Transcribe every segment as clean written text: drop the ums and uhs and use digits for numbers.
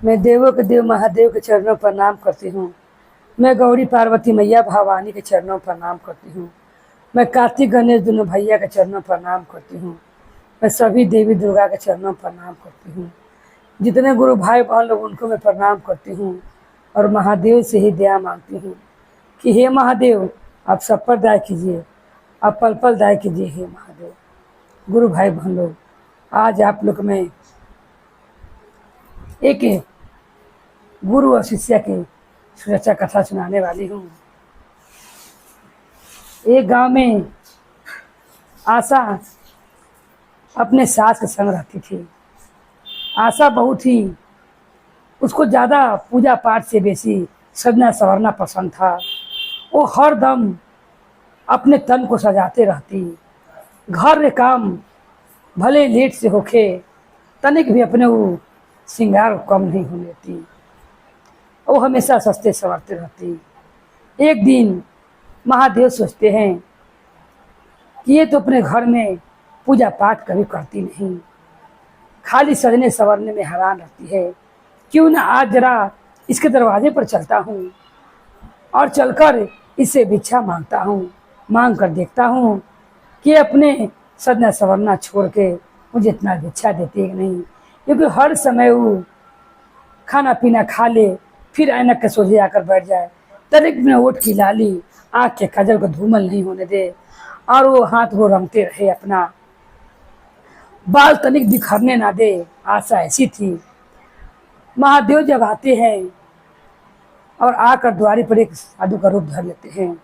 मैं देवों के देव महादेव के चरणों पर प्रणाम करती हूँ। मैं गौरी पार्वती मैया भवानी के चरणों पर प्रणाम करती हूँ। मैं कार्तिक गणेश दोनों भैया के चरणों पर प्रणाम करती हूँ। मैं सभी देवी दुर्गा के चरणों पर प्रणाम करती हूँ। जितने गुरु भाई बहन लोग उनको मैं प्रणाम करती हूँ और महादेव से ही दया मांगती हूँ कि हे महादेव, आप सब पर दया कीजिए, आप पल पल दया कीजिए। हे महादेव, गुरु भाई बहन लोग, आज आप लोग में एक गुरु और शिष्य की सुरक्षा कथा सुनाने वाली हूँ। एक गांव में आशा अपने सास के संग रहती थी। आशा बहुत ही, उसको ज़्यादा पूजा पाठ से बेसी सजना संवरना पसंद था। वो हर दम अपने तन को सजाते रहती। घर के काम भले लेट से होखे, तनिक भी अपने वो श्रृंगार कम नहीं होने देती। वो हमेशा सस्ते संवरते रहती। एक दिन महादेव सोचते हैं कि ये तो अपने घर में पूजा पाठ कभी करती नहीं, खाली सजने संवरने में हैरान रहती है। क्यों ना आज जरा इसके दरवाजे पर चलता हूँ और चलकर इससे भिक्षा मांगता हूँ, मांग कर देखता हूँ कि अपने सजना संवरना छोड़ के मुझे इतना भिक्षा देती है कि नहीं। क्योंकि हर समय वो खाना पीना खा ले, फिर ऐनक के सोझे आकर बैठ जाए, तनिक में ओठ की लाली, आँख के काजल को धूमल नहीं होने दे, और वो हाथ को रंगते रहे, अपना बाल तनिक बिखरने ना दे। आशा ऐसी थी। महादेव जब आते हैं और आकर द्वारी पर एक साधु का रूप धर लेते हैं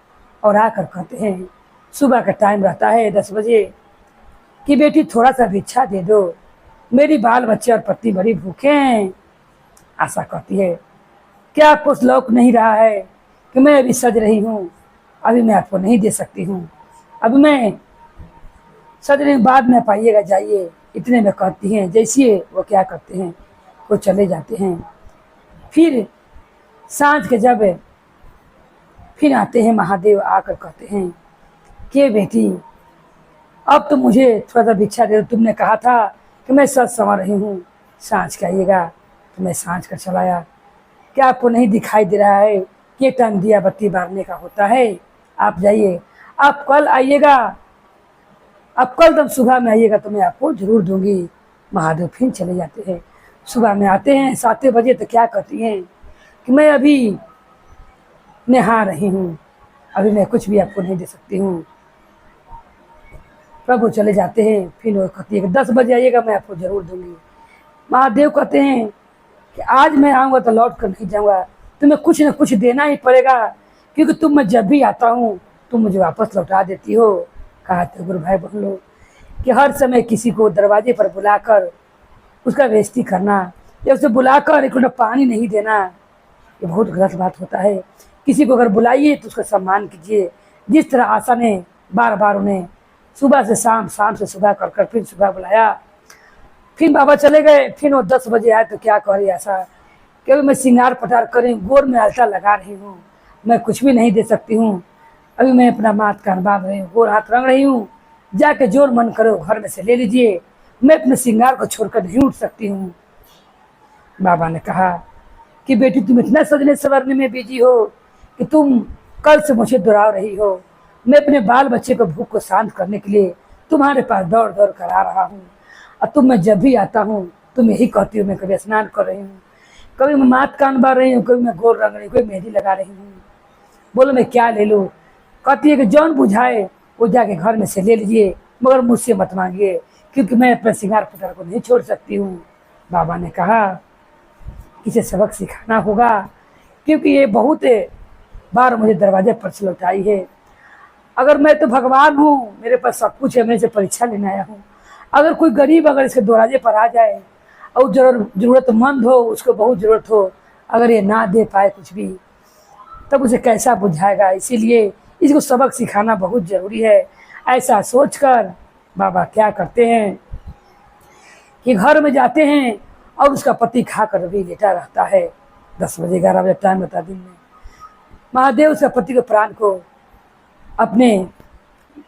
और आकर कहते हैं, सुबह का टाइम रहता है 10 बजे, कि बेटी थोड़ा सा भिक्षा दे दो, मेरी बाल बच्चे और पति बड़ी भूखे हैं। आशा कहती है, क्या आपको लौक नहीं रहा है कि मैं अभी सज रही हूँ, अभी मैं आपको नहीं दे सकती हूँ, अभी मैं सजने के बाद में पाइएगा, जाइए। इतने में कहती हैं। जैसे वो क्या करते हैं, वो चले जाते हैं। फिर सांझ के जब फिर आते हैं महादेव, आकर कहते हैं कि बेटी अब तो मुझे थोड़ा सा भिक्षा दे दो, तुमने कहा था कि मैं सज संवर रही हूँ, सांझ के आइएगा। तो मैं सांझ कर चलाया। क्या आपको नहीं दिखाई दे रहा है कि टाइम दिया बत्ती बारने का होता है? आप जाइए, आप कल आइएगा, आप कल तब सुबह में आइएगा तो मैं आपको जरूर दूंगी। महादेव फिर चले जाते हैं। सुबह में आते हैं 7 बजे, तो क्या कहती हैं कि मैं अभी नहा रही हूँ, अभी मैं कुछ भी आपको नहीं दे सकती हूँ। प्रभु चले जाते हैं। फिर वो कहती है कि 10 बजे आइएगा, मैं आपको जरूर दूंगी। महादेव कहते हैं कि आज मैं आऊँगा तो लौट कर नहीं जाऊँगा, तुम्हें कुछ न कुछ देना ही पड़ेगा, क्योंकि तुम मैं जब भी आता हूँ तुम मुझे वापस लौटा देती हो। कहा तो गुरु भाई बहन लोग कि हर समय किसी को दरवाजे पर बुलाकर उसका बेइज्जती करना या उसे बुलाकर एक लोटा पानी नहीं देना, ये बहुत गलत बात होता है। किसी को अगर बुलाइए तो उसका सम्मान कीजिए। जिस तरह आशा ने बार बार उन्हें सुबह से शाम, शाम से सुबह कर कर फिर सुबह बुलाया। फिर बाबा चले गए। फिर वो 10 बजे आए तो क्या कह रही आशा कि अभी मैं श्रृंगार पटार करें, गोर में आलता लगा रही हूँ, मैं कुछ भी नहीं दे सकती हूँ। अभी मैं अपना माथ कान बांध रही हूँ, गोर हाथ रंग रही हूँ, जाके जोर मन करो घर में से ले लीजिए, मैं अपने श्रृंगार को छोड़कर नहीं उठ सकती हूँ। बाबा ने कहा कि बेटी तुम इतना सजने संवरने में बिजी हो कि तुम कल से मुझे दोहरा रही हो। मैं अपने बाल बच्चे को भूख को शांत करने के लिए तुम्हारे पास दौड़ दौड़ कर आ रहा हूँ, और तुम मैं जब भी आता हूँ तुम यही कहती हूँ मैं कभी स्नान कर रही हूँ, कभी मैं माथ कान बार रही हूँ, कभी मैं गोर रंग रही हूँ, कभी मेहंदी लगा रही हूँ। बोलो मैं क्या ले लूँ? कहती है कि जौन बुझाए वो जाके घर में से ले लीजिए, मगर मुझसे मत मांगिए, क्योंकि मैं अपने श्रृंगार पटार को नहीं छोड़ सकती हूँ। बाबा ने कहा इसे सबक सिखाना होगा, क्योंकि ये बहुत बार मुझे दरवाजे पर से लौटाई है। अगर मैं तो भगवान हूँ, मेरे पास सब कुछ है, मैं इसे परीक्षा लेने आया हूँ। अगर कोई गरीब अगर इसके दरवाजे पर आ जाए और जरूरतमंद हो, उसको बहुत ज़रूरत हो, अगर ये ना दे पाए कुछ भी, तब उसे कैसा बुझाएगा? इसीलिए इसको सबक सिखाना बहुत ज़रूरी है। ऐसा सोचकर बाबा क्या करते हैं कि घर में जाते हैं और उसका पति खाकर भी लेटा रहता है। 10 बजे 11 बजे टाइम होता दिन में। महादेव उसका पति के प्राण को अपने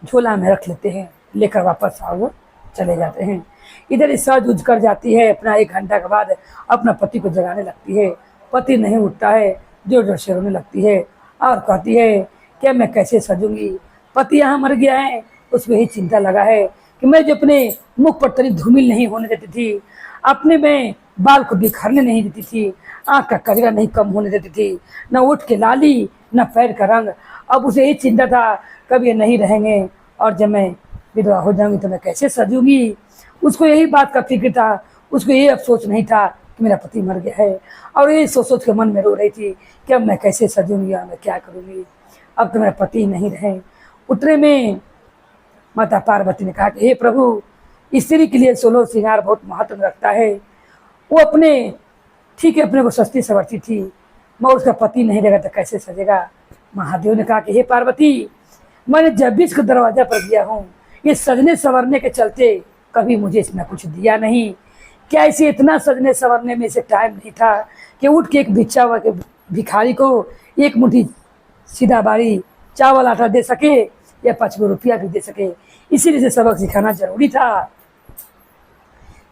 झोला में रख लेते हैं, लेकर वापस आओ चले जाते हैं। इधर ही सज उज कर जाती है। अपना 1 घंटा के बाद अपना पति को जगाने लगती है। पति नहीं उठता है, जोर जोर से रोने लगती है और कहती है क्या मैं कैसे सजूंगी, पति यहाँ मर गया है। उसको यही चिंता लगा है कि मैं जो अपने मुख पर तनी धूमिल नहीं होने देती थी, अपने में बाल को बिखरने नहीं देती थी, आँख का कजरा नहीं कम होने देती थी, न ओठ के लाली न पैर का रंग। अब उसे यही चिंता था कब ये नहीं रहेंगे और जब मैं विधवा हो जाऊंगी तो मैं कैसे सजूंगी। उसको यही बात का फिक्र था, उसको ये अफसोस नहीं था कि मेरा पति मर गया है। और यही सोच सोच के मन में रो रही थी कि अब मैं कैसे सजूंगी और मैं क्या करूंगी, अब तो मेरा पति ही नहीं रहे। उतने में माता पार्वती ने कहा कि हे प्रभु, स्त्री के लिए 16 श्रृंगार बहुत महत्व रखता है। वो अपने ठीक है अपने को सस्ती सवरती थी, मगर उसका पति नहीं रहेगा तो कैसे सजेगा। महादेव ने कहा कि हे पार्वती, मैंने जब भी इसको दरवाजा पर दिया हूँ, ये सजने संवरने के चलते कभी मुझे इसने कुछ दिया नहीं। क्या इसे इतना सजने संवरने में इसे टाइम नहीं था कि उठ के एक भिखारी को 1 मुट्ठी सीधा बारी चावल आटा दे सके या 5 रुपया भी दे सके, इसीलिए से सबक सिखाना जरूरी था।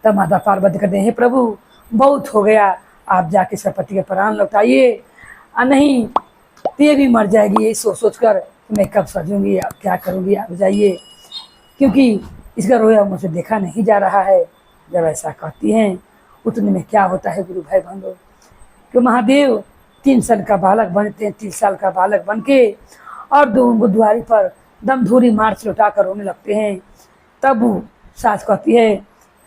तब माता पार्वती कहते हैं हे प्रभु, बहुत हो गया, आप जाके सरपति के प्राण लौटाइए, नहीं तो ये भी मर जाएगी। यही सोच सोच कर मैं कब सजूंगी, अब क्या करूंगी, आप जाइए, क्योंकि इसका रोया मुझसे देखा नहीं जा रहा है। जब ऐसा कहती हैं उतने में क्या होता है गुरु भाई बहनों, कि महादेव 3 साल का बालक बनते हैं, 3 साल का बालक बन के और द्वारी पर दमधूरी मार से लौटा कर रोने लगते हैं। तब वो सास कहती है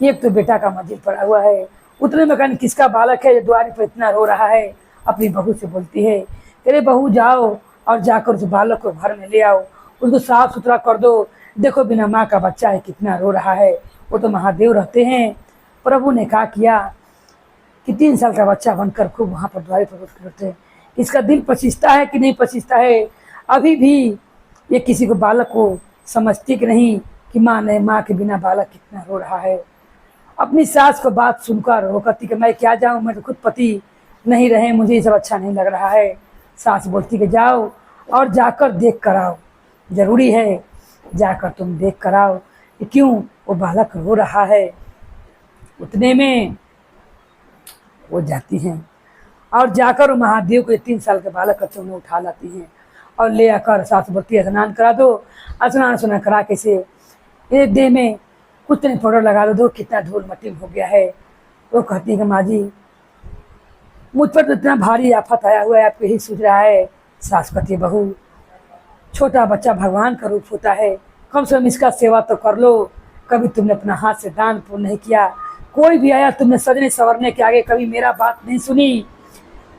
एक तो बेटा का मंजिल पड़ा हुआ है। उतने में कहने किसका बालक है जो द्वारी पर इतना रो रहा है। अपनी बहू से बोलती है अरे बहू जाओ और जाकर उस बालक को घर में ले आओ, उसको साफ सुथरा कर दो, देखो बिना माँ का बच्चा है कितना रो रहा है। वो तो महादेव रहते हैं। प्रभु ने कहा किया कि 3 साल का बच्चा बनकर खूब वहाँ पर द्वारी पर रोते हैं। इसका दिल पसीजता है कि नहीं पसीजता है, अभी भी ये किसी को बालक को समझती कि नहीं कि माँ के बिना बालक कितना रो रहा है। अपनी सास को बात सुनकर वो कहती कि मैं क्या जाऊँ, मैं तो खुद पति नहीं रहे, मुझे ये सब अच्छा नहीं लग रहा है। सास बोलती कि जाओ और जाकर देख कर आओ, जरूरी है जाकर तुम देख कर आओ कि क्यों वो बालक रो रहा है। उतने में वो जाती हैं और जाकर वो महादेव को 3 साल के बालक बच्चों में उठा लाती हैं और ले आकर सास बोलती है स्नान करा दो। स्नान करा के से एक देह में कुछ नहीं पाउडर लगा दो, कितना धूल मट्टी हो गया है। वो कहती है कि माँ जी मुझ पर तो इतना भारी आफत आया हुआ है, आपको यही सूझ रहा है। सास कहती है बहू, छोटा बच्चा भगवान का रूप होता है, कम से कम इसका सेवा तो कर लो। कभी तुमने अपना हाथ से दान पुण्य नहीं किया, कोई भी आया तुमने सजने संवरने के आगे कभी मेरा बात नहीं सुनी,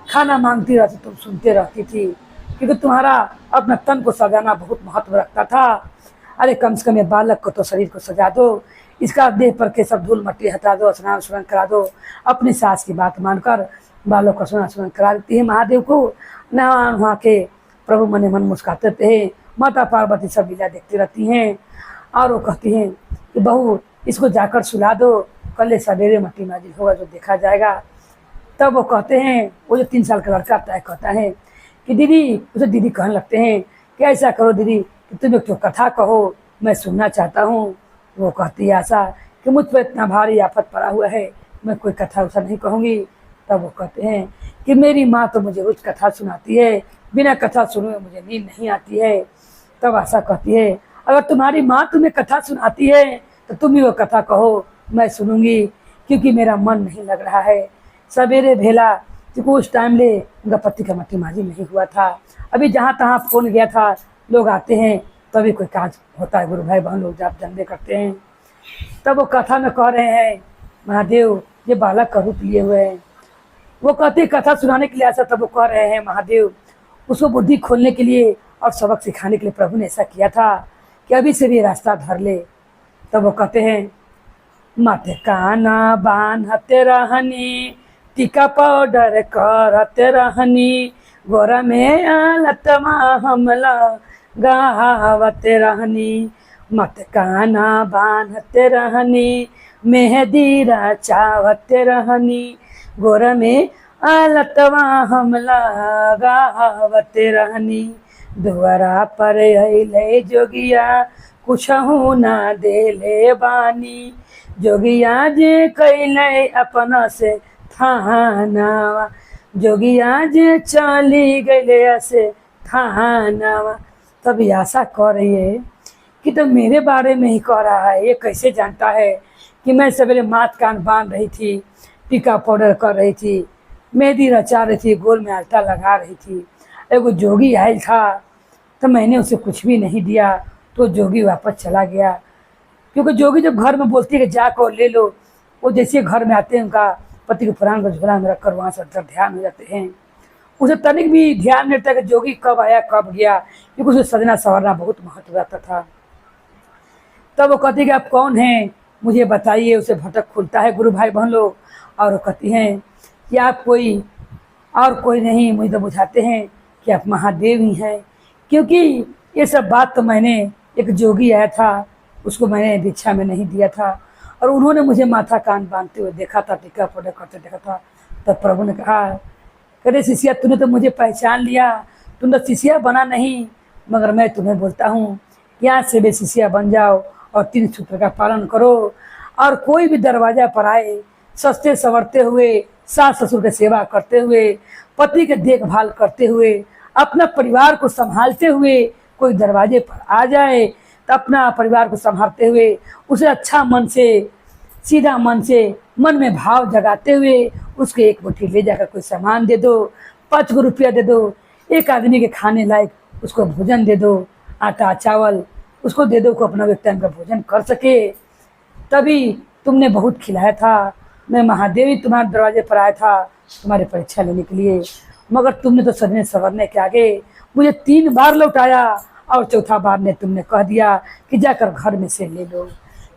खाना मांगती रहती तुम सुनते रहती थी, क्योंकि तुम्हारा अपना तन को सजाना बहुत महत्व रखता था। अरे कम से कम ये बालक को तो शरीर को सजा दो, इसका देह पर के सब धूल मट्टी हटा दो, स्नान करा दो। अपनी सास की बात मानकर बालों को स्नान करा देती है। महादेव को नहा वहाँ के प्रभु मने मन मुस्कुराते थे। माता पार्वती सब लीला देखती रहती हैं और वो कहती हैं कि बहू इसको जाकर सुला दो, कल सवेरे मट्टी माजी होगा जो देखा जाएगा। तब वो कहते हैं, वो जो 3 साल का लड़का आता है कहता है कि दीदी, उसे दीदी कहने लगते हैं कि ऐसा करो दीदी कि तुम एक तो कथा कहो, मैं सुनना चाहता हूँ। वो कहती है ऐसा कि मुझ पर इतना भारी आफत पड़ा हुआ है, मैं कोई कथा उसा नहीं कहूँगी। तब वो कहते हैं कि मेरी माँ तो मुझे रोज कथा सुनाती है, बिना कथा सुने मुझे नींद नहीं आती है। तब आशा कहती है अगर तुम्हारी माँ तुम्हें कथा सुनाती है तो तुम ही वो कथा कहो, मैं सुनूंगी, क्योंकि मेरा मन नहीं लग रहा है। सवेरे भेला क्योंकि उस टाइम ले उनका पति का मट्टी माजी नहीं हुआ था। अभी जहाँ तहाँ फोन गया था, लोग आते हैं तभी कोई काज होता है, गुरु भाई बहन लोग जब जानबे करते हैं। तब वो कथा में कह रहे हैं महादेव ये बालक का रूप लिए हुए हैं। वो कहते कथा सुनाने के लिए ऐसा, तब वो कह रहे हैं महादेव उसको बुद्धि खोलने के लिए और सबक सिखाने के लिए प्रभु ने ऐसा किया था कि अभी से भी रास्ता धर ले। तब वो कहते हैं माथे काना बांधते रहनी, टीका पाउडर करते रहनी, गोरा में आलतमा हमला गावते रहनी, माथे काना बांधते रहनी, मेहंदी रचावते रहनी, गोरा में आलतवा हमला गावते रहनी, दुआरा पर अइले जोगिया कुछहु ना देले बानी, जोगिया जे कैले अपना से थानावा, जोगिया जे चली गए से थानावा। तभी आशा कर रही है कि तो मेरे बारे में ही कह रहा है, ये कैसे जानता है कि मैं सवेरे माथ कान बांध रही थी, टीका पाउडर कर रही थी, मेहंदी रचा रही थी, गोल में आल्ता लगा रही थी। एगो जोगी आयल था तो मैंने उसे कुछ भी नहीं दिया, तो जोगी वापस चला गया। क्योंकि जोगी जब घर में बोलती है कि जाकर ले लो, वो जैसे घर में आते हैं उनका पति के पुराण को झोला में रखकर वहाँ से अंदर ध्यान हो जाते हैं। उसे तनिक भी ध्यान नहीं रहता कि जोगी कब आया कब गया, क्योंकि उसे सजना संवरना बहुत महत्व रहता था। तब वो कहती कि आप कौन हैं, मुझे बताइए। उसे भटक खुलता है गुरु भाई बहन लोग, और वो कहती हैं कि आप कोई और कोई नहीं, मुझे तो बुझाते हैं कि आप महादेव ही हैं। क्योंकि ये सब बात तो मैंने, एक जोगी आया था उसको मैंने दीक्षा में नहीं दिया था, और उन्होंने मुझे माथा कान बांधते हुए देखा था, टीका फोड़ा करते देखा था। तब प्रभु ने कहा, अरे शिष्या तूने तो मुझे पहचान लिया, तुम तो शिष्या बना नहीं, मगर मैं तुम्हें बोलता हूँ यहाँ से भी शिष्या बन जाओ और 3 सूत्र का पालन करो। और कोई भी दरवाजा पर आए, सस्ते संवरते हुए, सास ससुर की सेवा करते हुए, पति के देखभाल करते हुए, अपना परिवार को संभालते हुए कोई दरवाजे पर आ जाए तो अपना परिवार को संभालते हुए उसे अच्छा मन से, सीधा मन से, मन में भाव जगाते हुए उसके एक मुट्ठी ले जाकर कोई सामान दे दो, 5 गो रुपया दे दो, एक आदमी के खाने लायक उसको भोजन दे दो, आटा चावल उसको दे दो, को अपना एक टाइम का भोजन कर सके। तभी तुमने बहुत खिलाया था, मैं महादेवी तुम्हारे दरवाजे पर आया था तुम्हारी परीक्षा लेने के लिए, मगर तुमने तो सजने संवरने के आगे मुझे 3 बार लौटाया, और चौथा बार ने तुमने कह दिया कि जाकर घर में से ले लो।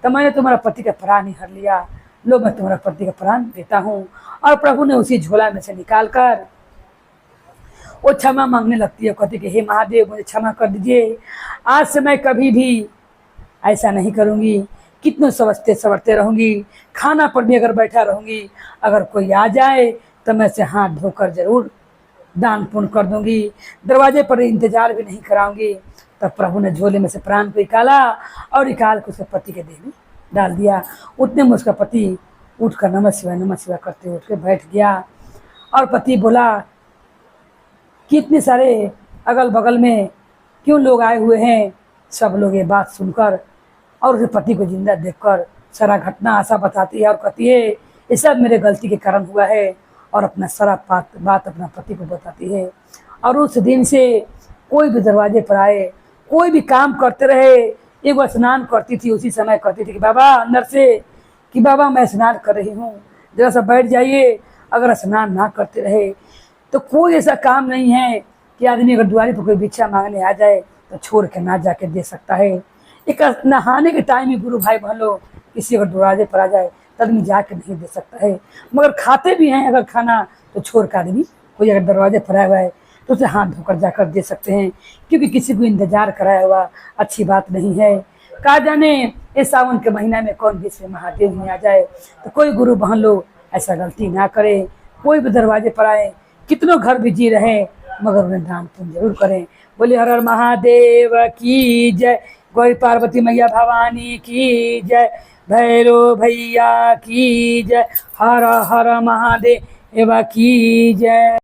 तो मैंने तुम्हारा पति का प्राण ही हर लिया, लो मैं तुम्हारा पति का प्राण देता हूँ। और प्रभु ने उसी झोला में से निकाल कर वो क्षमा मांगने लगती है, कहती कि हे महादेव मुझे क्षमा कर दीजिए, आज से मैं कभी भी ऐसा नहीं करूँगी, कितने समझते संवरते रहूँगी, खाना पर भी अगर बैठा रहूँगी, अगर कोई आ जाए तो मैं से हाथ धोकर जरूर दान पुण्य कर दूंगी, दरवाजे पर इंतजार भी नहीं कराऊंगी। तब प्रभु ने झोले में से प्राण को निकाला और निकाल कर उसके पति के देह में डाल दिया। उतने में उसका पति उठकर नमः शिवाय करते हुए उठ के बैठ गया। और पति बोला कि इतने सारे अगल बगल में क्यों लोग आए हुए हैं। सब लोग ये बात सुनकर और उसके पति को जिंदा देखकर सारा घटना आशा बताती है और कहती है ये सब मेरे गलती के कारण हुआ है, और अपना सारा बात अपना पति को बताती है। और उस दिन से कोई भी दरवाजे पर आए, कोई भी काम करते रहे, एक बार स्नान करती थी उसी समय कहती थी कि बाबा अंदर से कि बाबा मैं स्नान कर रही हूँ, जरा सा बैठ जाइए। अगर स्नान ना करते रहे तो कोई ऐसा काम नहीं है कि आदमी अगर द्वारी पर कोई भिक्षा मांगने आ जाए तो छोड़ के ना जाके दे सकता है। एक नहाने के टाइम ही गुरु भाई बहन लोग किसी अगर दरवाजे पर आ जाए तो आदमी जाके नहीं दे सकता है, मगर खाते भी हैं अगर खाना तो छोड़ कर आदमी कोई अगर दरवाजे पर आया हुआ है तो उसे हाथ धोकर जाकर दे सकते हैं, क्योंकि किसी को इंतजार कराया हुआ अच्छी बात नहीं है। कहा जाने इस सावन के महीना में कौन भी से महादेव में आ जाए, तो कोई गुरु बहन लोग ऐसा गलती ना करे, कोई भी दरवाजे पर आए, कितनों घर बिजी रहे मगर उन्हें दान पुण्य जरूर करें। बोले हर हर महादेव की जय, गौरी पार्वती मैया भवानी की जय, भैरव भैया की जय, हर हर महादेव की जय।